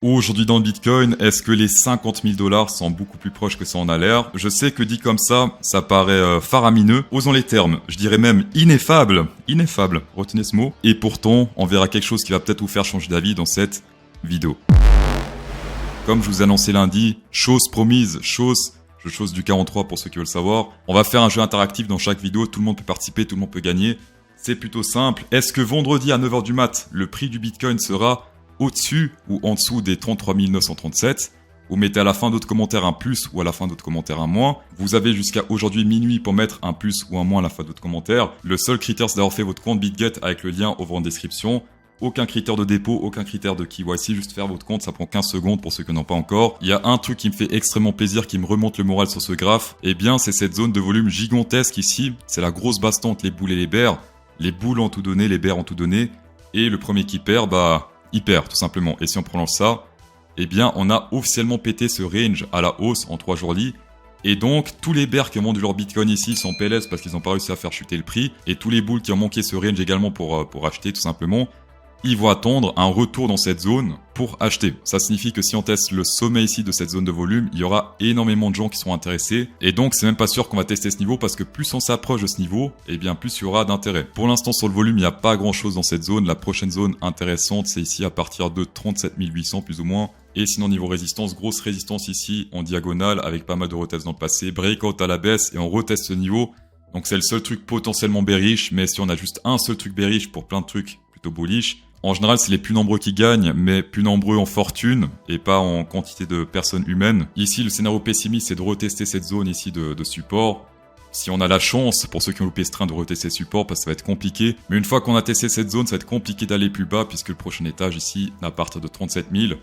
Aujourd'hui dans le Bitcoin, est-ce que les 50 000 $ sont beaucoup plus proches que ça en a l'air? Je sais que dit comme ça paraît faramineux. Osons les termes, je dirais même ineffable. Ineffable, retenez ce mot. Et pourtant, on verra quelque chose qui va peut-être vous faire changer d'avis dans cette vidéo. Comme je vous ai annoncé lundi, chose promise, je chose du 43 pour ceux qui veulent savoir. On va faire un jeu interactif dans chaque vidéo, tout le monde peut participer, tout le monde peut gagner. C'est plutôt simple. Est-ce que vendredi à 9h du mat, le prix du Bitcoin sera au-dessus ou en dessous des 33 937. Vous mettez à la fin d'autres commentaires un plus ou à la fin d'autres commentaires un moins. Vous avez jusqu'à aujourd'hui minuit pour mettre un plus ou un moins à la fin d'autres commentaires. Le seul critère, c'est d'avoir fait votre compte BitGet avec le lien au en description. Aucun critère de dépôt, aucun critère de KYC, juste faire votre compte, ça prend 15 secondes pour ceux qui n'en ont pas encore. Il y a un truc qui me fait extrêmement plaisir, qui me remonte le moral sur ce graphe. Eh bien, c'est cette zone de volume gigantesque ici. C'est la grosse baston entre les boules et les bears. Les boules ont tout donné, les bears ont tout donné. Et le premier qui perd, il perd tout simplement. Et si on prolonge ça, eh bien on a officiellement pété ce range à la hausse en 3 jours li. Et donc tous les bears qui ont vendu leur Bitcoin ici sont PLS parce qu'ils n'ont pas réussi à faire chuter le prix. Et tous les bulls qui ont manqué ce range également pour acheter tout simplement, ils vont attendre un retour dans cette zone pour acheter. Ça signifie que si on teste le sommet ici de cette zone de volume, il y aura énormément de gens qui seront intéressés. Et donc, c'est même pas sûr qu'on va tester ce niveau parce que plus on s'approche de ce niveau, eh bien plus il y aura d'intérêt. Pour l'instant, sur le volume, il n'y a pas grand chose dans cette zone. La prochaine zone intéressante, c'est ici à partir de 37 800 plus ou moins. Et sinon, niveau résistance, grosse résistance ici en diagonale avec pas mal de retests dans le passé. Breakout à la baisse et on reteste ce niveau. Donc c'est le seul truc potentiellement bearish, mais si on a juste un seul truc bearish pour plein de trucs plutôt bullish, en général, c'est les plus nombreux qui gagnent, mais plus nombreux en fortune et pas en quantité de personnes humaines. Ici, le scénario pessimiste, c'est de retester cette zone ici de support. Si on a la chance, pour ceux qui ont loupé ce train, de retester support, parce que ça va être compliqué. Mais une fois qu'on a testé cette zone, ça va être compliqué d'aller plus bas, puisque le prochain étage ici, à partir de 37 000.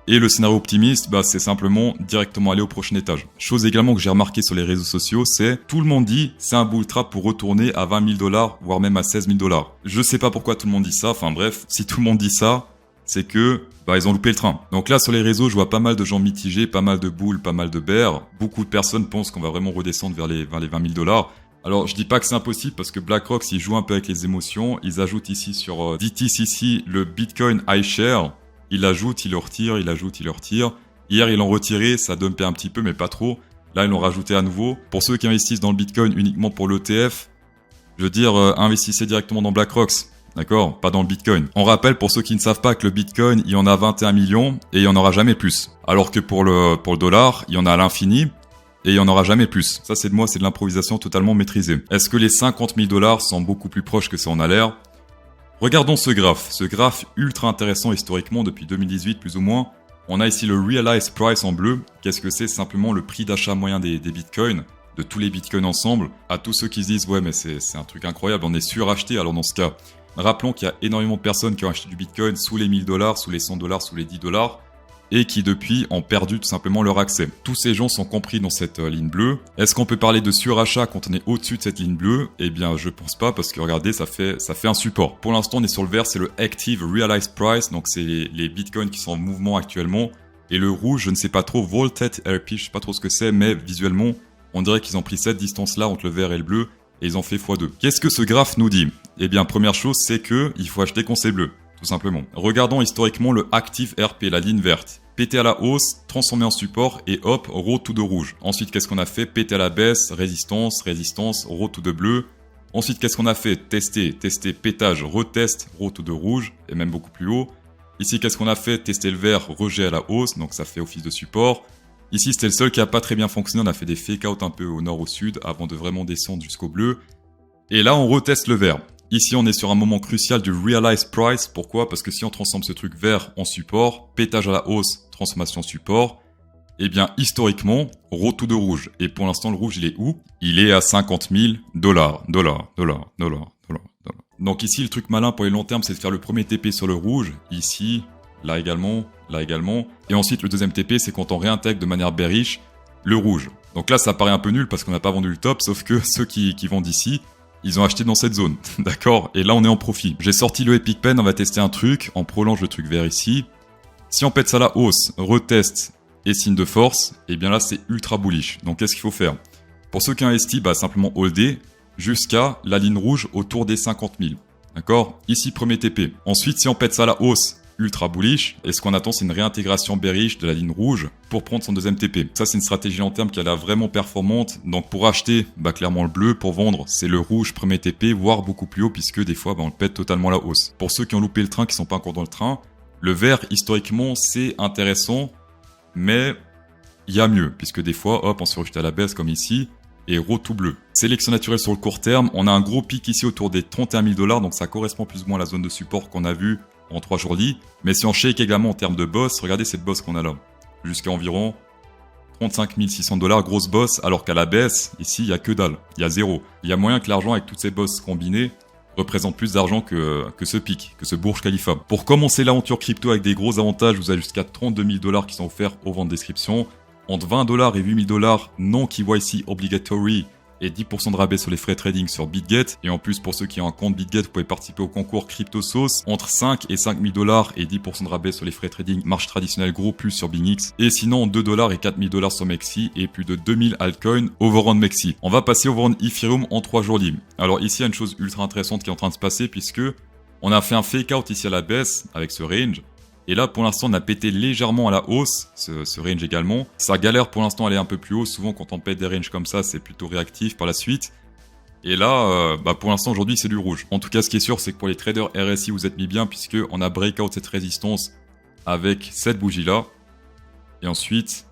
Et le scénario optimiste, c'est simplement directement aller au prochain étage. Chose également que j'ai remarqué sur les réseaux sociaux, c'est tout le monde dit c'est un bull trap pour retourner à 20 000 $, voire même à 16 000 $. Je sais pas pourquoi tout le monde dit ça, enfin bref, si tout le monde dit ça, c'est que ils ont loupé le train. Donc là sur les réseaux, je vois pas mal de gens mitigés, pas mal de bulls, pas mal de bears. Beaucoup de personnes pensent qu'on va vraiment redescendre vers les 20 000 $. Alors je dis pas que c'est impossible parce que BlackRock, s'ils jouent un peu avec les émotions, ils ajoutent ici sur DTCC le Bitcoin iShare. Il l'ajoute, il le retire, il l'ajoute, il le retire. Hier, ils l'ont retiré, ça dumpait un petit peu, mais pas trop. Là, ils l'ont rajouté à nouveau. Pour ceux qui investissent dans le Bitcoin uniquement pour l'ETF, je veux dire, investissez directement dans BlackRock. D'accord? Pas dans le Bitcoin. On rappelle, pour ceux qui ne savent pas, que le Bitcoin, il y en a 21 millions et il n'y en aura jamais plus. Alors que pour le dollar, il y en a à l'infini et il n'y en aura jamais plus. Ça, c'est de moi, c'est de l'improvisation totalement maîtrisée. Est-ce que les 50 000 $ sont beaucoup plus proches que ça en a l'air? Regardons ce graphe ultra intéressant historiquement depuis 2018 plus ou moins. On a ici le Realized Price en bleu. Qu'est-ce que c'est? Simplement le prix d'achat moyen des bitcoins, de tous les bitcoins ensemble. À tous ceux qui se disent ouais mais c'est un truc incroyable, on est suracheté. Alors dans ce cas, rappelons qu'il y a énormément de personnes qui ont acheté du bitcoin sous les 1000 $, sous les 100 $, sous les 10 $. Et qui depuis ont perdu tout simplement leur accès. Tous ces gens sont compris dans cette ligne bleue. Est-ce qu'on peut parler de surachat quand on est au-dessus de cette ligne bleue? Eh bien, je pense pas parce que regardez, ça fait un support. Pour l'instant, on est sur le vert, c'est le Active Realized Price, donc c'est les bitcoins qui sont en mouvement actuellement. Et le rouge, je ne sais pas trop, Volted RP, je sais pas trop ce que c'est, mais visuellement, on dirait qu'ils ont pris cette distance-là entre le vert et le bleu et ils ont fait x2. Qu'est-ce que ce graphe nous dit? Eh bien, première chose, c'est que il faut acheter quand c'est bleu. Tout simplement. Regardons historiquement le Active RP, la ligne verte. Pété à la hausse, transformé en support et hop, road to de rouge. Ensuite, qu'est-ce qu'on a fait? Pété à la baisse, résistance, road to de bleu. Ensuite, qu'est-ce qu'on a fait? Tester, pétage, retest, road to de rouge et même beaucoup plus haut. Ici, qu'est-ce qu'on a fait? Tester le vert, rejet à la hausse, donc ça fait office de support. Ici, c'était le seul qui a pas très bien fonctionné. On a fait des fake out un peu au nord, au sud avant de vraiment descendre jusqu'au bleu. Et là, on reteste le vert. Ici, on est sur un moment crucial du Realized Price. Pourquoi? Parce que si on transforme ce truc vert en support, pétage à la hausse, transformation support, eh bien, historiquement, road to de rouge. Et pour l'instant, le rouge, il est où? Il est à 50 000 $. Donc ici, le truc malin pour les longs termes, c'est de faire le premier TP sur le rouge. Ici, là également. Et ensuite, le deuxième TP, c'est quand on réintègre de manière bearish le rouge. Donc là, ça paraît un peu nul parce qu'on n'a pas vendu le top, sauf que ceux qui vendent ici, ils ont acheté dans cette zone, d'accord? Et là, on est en profit. J'ai sorti le Epic Pen, on va tester un truc. On prolonge le truc vert ici. Si on pète ça à la hausse, reteste et signe de force, et bien là, c'est ultra bullish. Donc, qu'est-ce qu'il faut faire? Pour ceux qui ont investi, simplement holder jusqu'à la ligne rouge autour des 50 000. D'accord? Ici, premier TP. Ensuite, si on pète ça à la hausse, ultra bullish, et ce qu'on attend c'est une réintégration bearish de la ligne rouge pour prendre son deuxième TP. Ça c'est une stratégie long terme qui a l'air vraiment performante, donc pour acheter, clairement le bleu, pour vendre c'est le rouge premier TP, voire beaucoup plus haut puisque des fois on le pète totalement à la hausse. Pour ceux qui ont loupé le train, qui sont pas encore dans le train, le vert historiquement c'est intéressant, mais il y a mieux, puisque des fois, hop, on se rejette à la baisse comme ici, et tout bleu. Sélection naturelle sur le court terme, on a un gros pic ici autour des 31 000 $, donc ça correspond plus ou moins à la zone de support qu'on a vue en 3 jours lit. Mais si on shake également en termes de boss, regardez cette boss qu'on a là, jusqu'à environ 35 600 $, grosse boss, alors qu'à la baisse, ici, il y a que dalle, il y a zéro. Il y a moyen que l'argent avec toutes ces bosses combinées représente plus d'argent que ce pic, que ce Burj Khalifa. Pour commencer l'aventure crypto avec des gros avantages, vous avez jusqu'à 32 000 $ qui sont offerts au ventes description. Entre 20 $ et 8 000 $, non KYC obligatory et 10% de rabais sur les frais trading sur BitGet. Et en plus, pour ceux qui ont un compte BitGet, vous pouvez participer au concours CryptoSauce. Entre 5 et 5 000 $ et 10% de rabais sur les frais trading marche traditionnelle gros plus sur BingX. Et sinon, 2 $ et 4 000 $ sur Mexi et plus de 2000 altcoins overrun Mexi. On va passer overrun Ethereum en 3 jours libres. Alors ici, il y a une chose ultra intéressante qui est en train de se passer puisque on a fait un fake out ici à la baisse avec ce range. Et là, pour l'instant, on a pété légèrement à la hausse, ce range également. Ça galère pour l'instant, aller un peu plus haut. Souvent, quand on pète des ranges comme ça, c'est plutôt réactif par la suite. Et là, pour l'instant, aujourd'hui, c'est du rouge. En tout cas, ce qui est sûr, c'est que pour les traders RSI, vous êtes mis bien, puisque on a breakout cette résistance avec cette bougie-là. Et ensuite,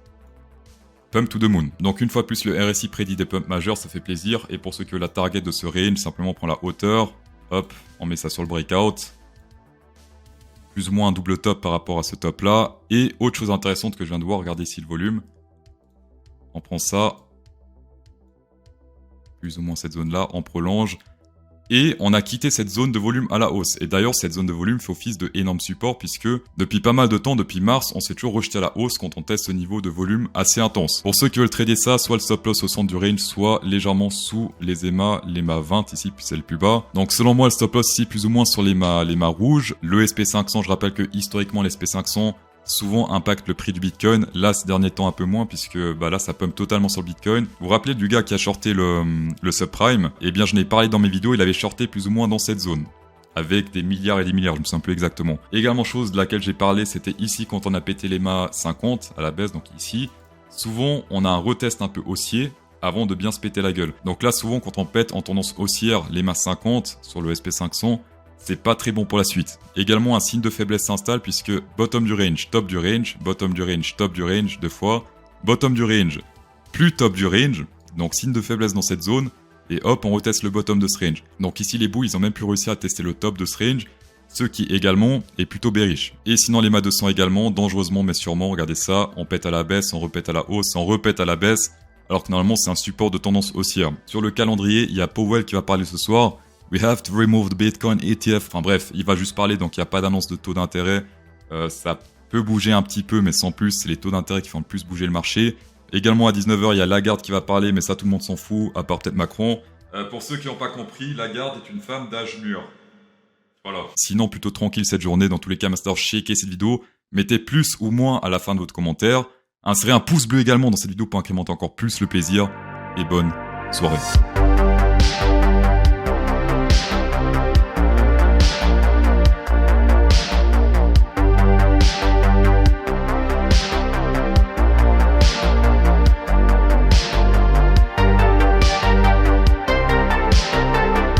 pump to the moon. Donc, une fois plus, le RSI prédit des pumps majeurs, ça fait plaisir. Et pour ceux qui ont la target de ce range, simplement on prend la hauteur. Hop, on met ça sur le breakout. Plus ou moins un double top par rapport à ce top là. Et autre chose intéressante que je viens de voir, regardez ici le volume. On prend ça. Plus ou moins cette zone là, on prolonge. Et on a quitté cette zone de volume à la hausse. Et d'ailleurs, cette zone de volume fait office de énorme support puisque depuis pas mal de temps, depuis mars, on s'est toujours rejeté à la hausse quand on teste ce niveau de volume assez intense. Pour ceux qui veulent trader ça, soit le stop loss au centre du range, soit légèrement sous les l'EMA 20 ici, puis c'est le plus bas. Donc selon moi, le stop loss ici, plus ou moins sur l'EMA rouge. Le SP500, je rappelle que historiquement, le SP500 souvent impacte le prix du Bitcoin. Là, ces derniers temps, un peu moins, puisque là, ça pump totalement sur le Bitcoin. Vous vous rappelez du gars qui a shorté le subprime? Eh bien, je n'ai parlé dans mes vidéos, il avait shorté plus ou moins dans cette zone. Avec des milliards et des milliards, je me souviens plus exactement. Également, chose de laquelle j'ai parlé, c'était ici quand on a pété l'EMA 50 à la baisse, donc ici. Souvent, on a un retest un peu haussier avant de bien se péter la gueule. Donc là, souvent, quand on pète en tendance haussière l'EMA 50 sur le SP500, c'est pas très bon pour la suite. Également, un signe de faiblesse s'installe puisque bottom du range, top du range, bottom du range, top du range, deux fois, bottom du range, plus top du range, donc signe de faiblesse dans cette zone, et hop, on reteste le bottom de ce range. Donc ici, les bouts, ils ont même plus réussi à tester le top de ce range, ce qui également est plutôt bearish. Et sinon, les mâts 200 également, dangereusement mais sûrement, regardez ça, on pète à la baisse, on repète à la hausse, on repète à la baisse, alors que normalement, c'est un support de tendance haussière. Sur le calendrier, il y a Powell qui va parler ce soir. We have to remove the Bitcoin ETF. Enfin bref, il va juste parler, donc il n'y a pas d'annonce de taux d'intérêt. Ça peut bouger un petit peu, mais sans plus. C'est les taux d'intérêt qui font le plus bouger le marché. Également à 19h, il y a Lagarde qui va parler, mais ça tout le monde s'en fout, à part peut-être Macron. Pour ceux qui n'ont pas compris, Lagarde est une femme d'âge mûr. Voilà. Sinon, plutôt tranquille cette journée. Dans tous les cas, Master, shakez cette vidéo. Mettez plus ou moins à la fin de votre commentaire. Insérez un pouce bleu également dans cette vidéo pour incrémenter encore plus le plaisir. Et bonne soirée.